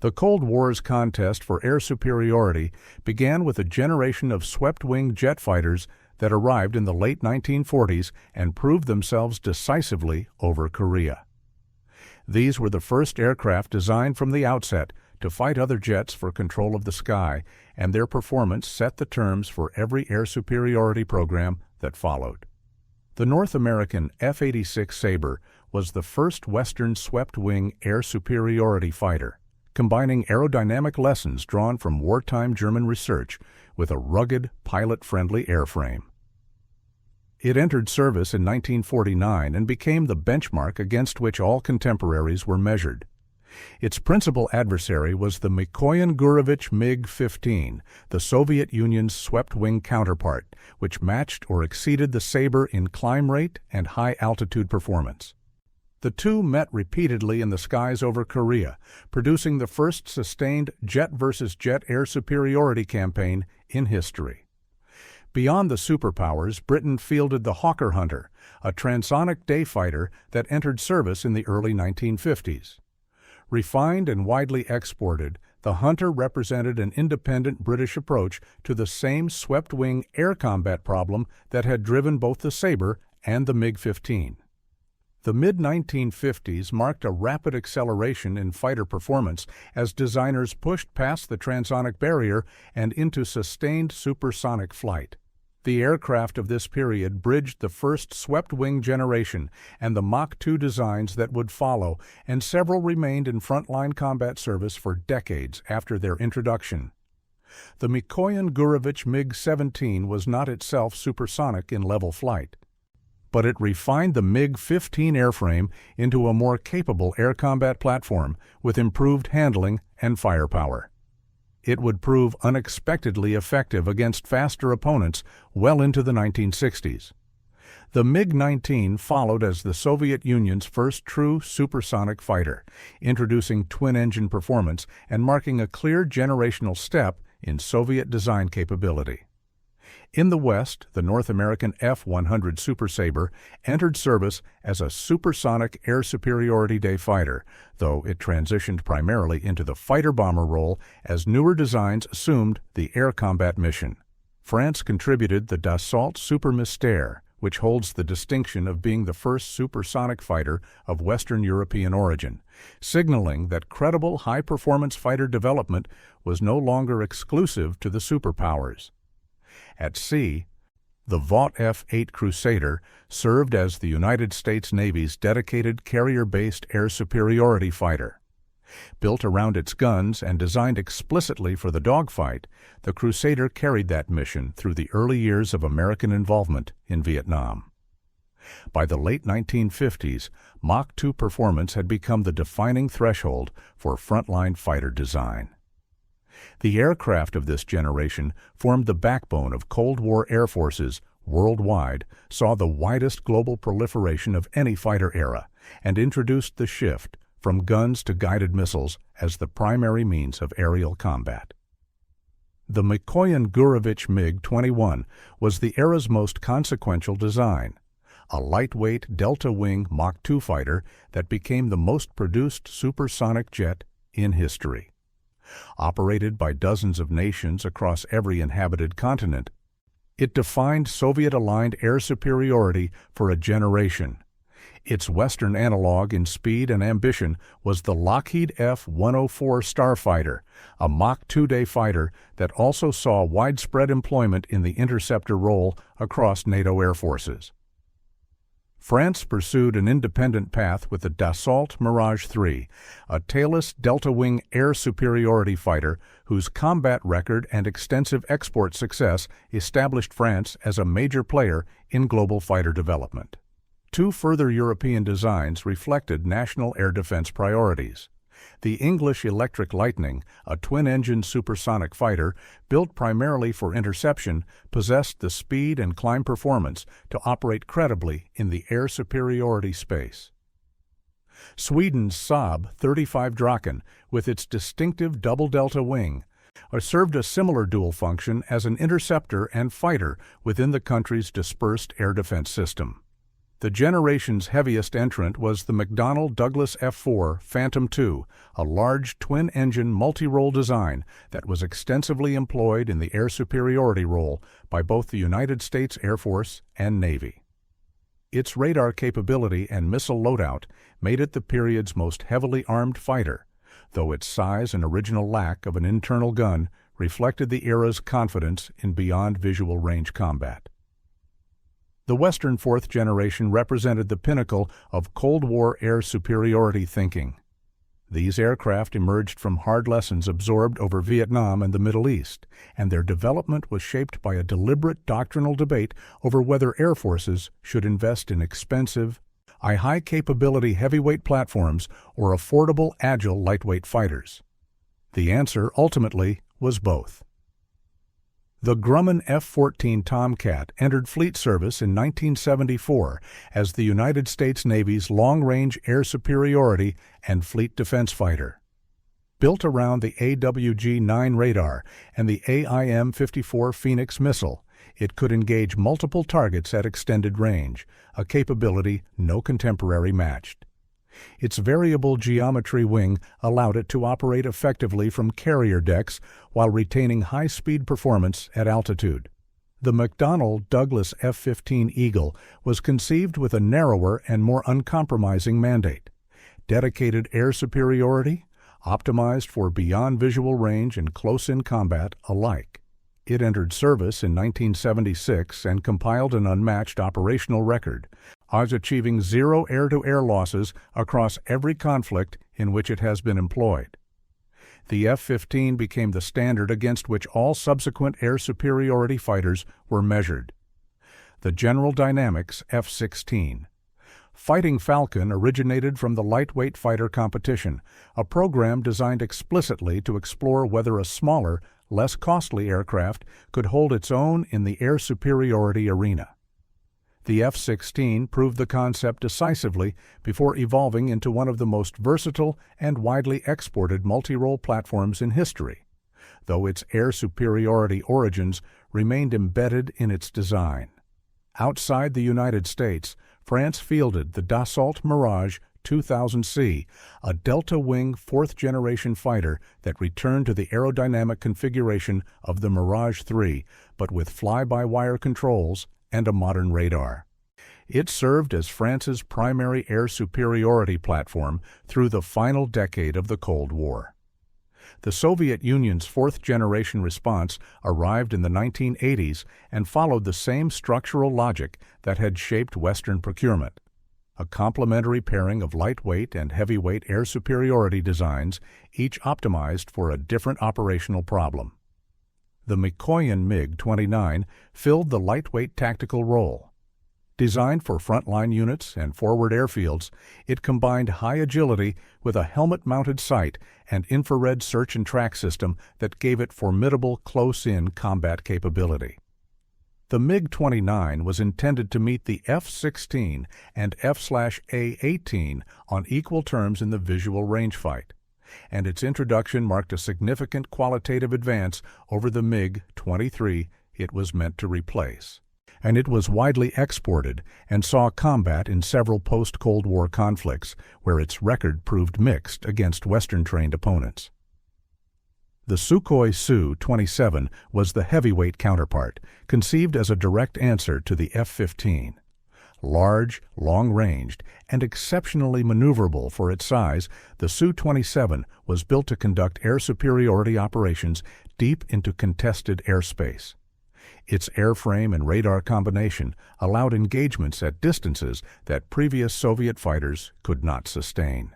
The Cold War's contest for air superiority began with a generation of swept-wing jet fighters that arrived in the late 1940s and proved themselves decisively over Korea. These were the first aircraft designed from the outset to fight other jets for control of the sky, and their performance set the terms for every air superiority program that followed. The North American F-86 Sabre was the first Western swept-wing air superiority fighter, combining aerodynamic lessons drawn from wartime German research with a rugged, pilot-friendly airframe. It entered service in 1949 and became the benchmark against which all contemporaries were measured. Its principal adversary was the Mikoyan-Gurevich MiG-21, the Soviet Union's swept-wing counterpart, which matched or exceeded the Sabre in climb rate and high-altitude performance. The two met repeatedly in the skies over Korea, producing the first sustained jet-versus-jet air superiority campaign in history. Beyond the superpowers, Britain fielded the Hawker Hunter, a transonic day fighter that entered service in the early 1950s. Refined and widely exported, the Hunter represented an independent British approach to the same swept-wing air combat problem that had driven both the Sabre and the MiG-15. The mid-1950s marked a rapid acceleration in fighter performance as designers pushed past the transonic barrier and into sustained supersonic flight. The aircraft of this period bridged the first swept-wing generation and the Mach II designs that would follow, and several remained in frontline combat service for decades after their introduction. The Mikoyan-Gurevich MiG-17 was not itself supersonic in level flight, but it refined the MiG-15 airframe into a more capable air combat platform with improved handling and firepower. It would prove unexpectedly effective against faster opponents well into the 1960s. The MiG-19 followed as the Soviet Union's first true supersonic fighter, introducing twin-engine performance and marking a clear generational step in Soviet design capability. In the West, the North American F-100 Super Sabre entered service as a supersonic air superiority day fighter, though it transitioned primarily into the fighter-bomber role as newer designs assumed the air combat mission. France contributed the Dassault Super Mystère, which holds the distinction of being the first supersonic fighter of Western European origin, signaling that credible high-performance fighter development was no longer exclusive to the superpowers. At sea, the Vought F-8 Crusader served as the United States Navy's dedicated carrier-based air superiority fighter. Built around its guns and designed explicitly for the dogfight, the Crusader carried that mission through the early years of American involvement in Vietnam. By the late 1950s, Mach II performance had become the defining threshold for frontline fighter design. The aircraft of this generation formed the backbone of Cold War air forces worldwide, saw the widest global proliferation of any fighter era, and introduced the shift from guns to guided missiles as the primary means of aerial combat. The Mikoyan-Gurevich MiG-21 was the era's most consequential design, a lightweight delta-wing Mach II fighter that became the most produced supersonic jet in history. Operated by dozens of nations across every inhabited continent, it defined Soviet-aligned air superiority for a generation. Its Western analog in speed and ambition was the Lockheed F-104 Starfighter, a Mach II-day fighter that also saw widespread employment in the interceptor role across NATO air forces. France pursued an independent path with the Dassault Mirage III, a tailless delta-wing air superiority fighter whose combat record and extensive export success established France as a major player in global fighter development. Two further European designs reflected national air defense priorities. The English Electric Lightning, a twin-engine supersonic fighter built primarily for interception, possessed the speed and climb performance to operate credibly in the air superiority space. Sweden's Saab 35 Draken, with its distinctive double-delta wing, served a similar dual function as an interceptor and fighter within the country's dispersed air defense system. The generation's heaviest entrant was the McDonnell Douglas F-4 Phantom II, a large twin-engine multi-role design that was extensively employed in the air superiority role by both the United States Air Force and Navy. Its radar capability and missile loadout made it the period's most heavily armed fighter, though its size and original lack of an internal gun reflected the era's confidence in beyond visual range combat. The Western fourth generation represented the pinnacle of Cold War air superiority thinking. These aircraft emerged from hard lessons absorbed over Vietnam and the Middle East, and their development was shaped by a deliberate doctrinal debate over whether air forces should invest in expensive, high-capability heavyweight platforms or affordable, agile, lightweight fighters. The answer, ultimately, was both. The Grumman F-14 Tomcat entered fleet service in 1974 as the United States Navy's long-range air superiority and fleet defense fighter. Built around the AWG-9 radar and the AIM-54 Phoenix missile, it could engage multiple targets at extended range, a capability no contemporary matched. Its variable geometry wing allowed it to operate effectively from carrier decks while retaining high-speed performance at altitude. The McDonnell Douglas F-15 Eagle was conceived with a narrower and more uncompromising mandate: dedicated air superiority, optimized for beyond visual range and close-in combat alike. It entered service in 1976 and compiled an unmatched operational record, achieving zero air-to-air losses across every conflict in which it has been employed. The F-15 became the standard against which all subsequent air superiority fighters were measured. The General Dynamics F-16. Fighting Falcon originated from the lightweight fighter competition, a program designed explicitly to explore whether a smaller, less costly aircraft could hold its own in the air superiority arena. The F-16 proved the concept decisively before evolving into one of the most versatile and widely exported multi-role platforms in history, though its air superiority origins remained embedded in its design. Outside the United States, France fielded the Dassault Mirage 2000C, a delta-wing fourth-generation fighter that returned to the aerodynamic configuration of the Mirage III, but with fly-by-wire controls and a modern radar. It served as France's primary air superiority platform through the final decade of the Cold War. The Soviet Union's fourth-generation response arrived in the 1980s and followed the same structural logic that had shaped Western procurement: a complementary pairing of lightweight and heavyweight air superiority designs, each optimized for a different operational problem. The Mikoyan MiG-21 filled the lightweight tactical role. Designed for frontline units and forward airfields, it combined high agility with a helmet-mounted sight and infrared search and track system that gave it formidable close-in combat capability. The MiG-29 was intended to meet the F-16 and F/A-18 on equal terms in the visual range fight, and its introduction marked a significant qualitative advance over the MiG-23 it was meant to replace. And it was widely exported and saw combat in several post-Cold War conflicts where its record proved mixed against Western-trained opponents. The Sukhoi Su-27 was the heavyweight counterpart, conceived as a direct answer to the F-15. Large, long-ranged, and exceptionally maneuverable for its size, the Su-27 was built to conduct air superiority operations deep into contested airspace. Its airframe and radar combination allowed engagements at distances that previous Soviet fighters could not sustain.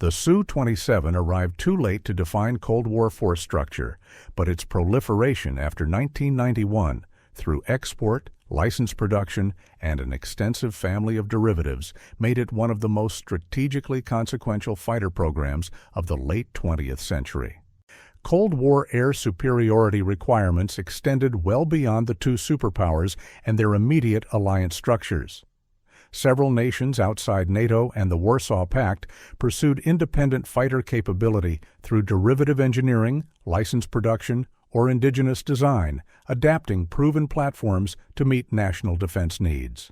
The Su-27 arrived too late to define Cold War force structure, but its proliferation after 1991, through export, license production, and an extensive family of derivatives, made it one of the most strategically consequential fighter programs of the late 20th century. Cold War air superiority requirements extended well beyond the two superpowers and their immediate alliance structures. Several nations outside NATO and the Warsaw Pact pursued independent fighter capability through derivative engineering, license production, or indigenous design, adapting proven platforms to meet national defense needs.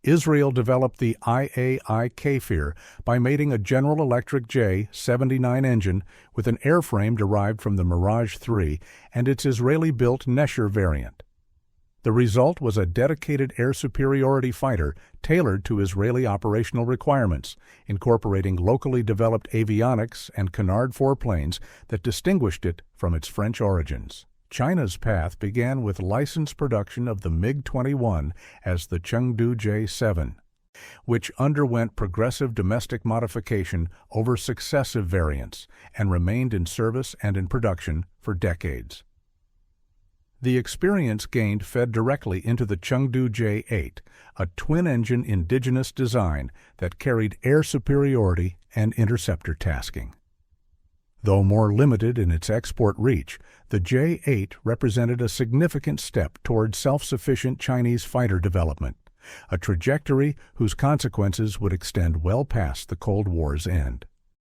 Israel developed the IAI Kfir by mating a General Electric J-79 engine with an airframe derived from the Mirage III and its Israeli-built Nesher variant. The result was a dedicated air superiority fighter tailored to Israeli operational requirements, incorporating locally developed avionics and Canard foreplanes that distinguished it from its French origins. China's path began with licensed production of the MiG-21 as the Chengdu J-7, which underwent progressive domestic modification over successive variants and remained in service and in production for decades. The experience gained fed directly into the Chengdu J-8, a twin-engine indigenous design that carried air superiority and interceptor tasking. Though more limited in its export reach, the J-8 represented a significant step toward self-sufficient Chinese fighter development, a trajectory whose consequences would extend well past the Cold War's end.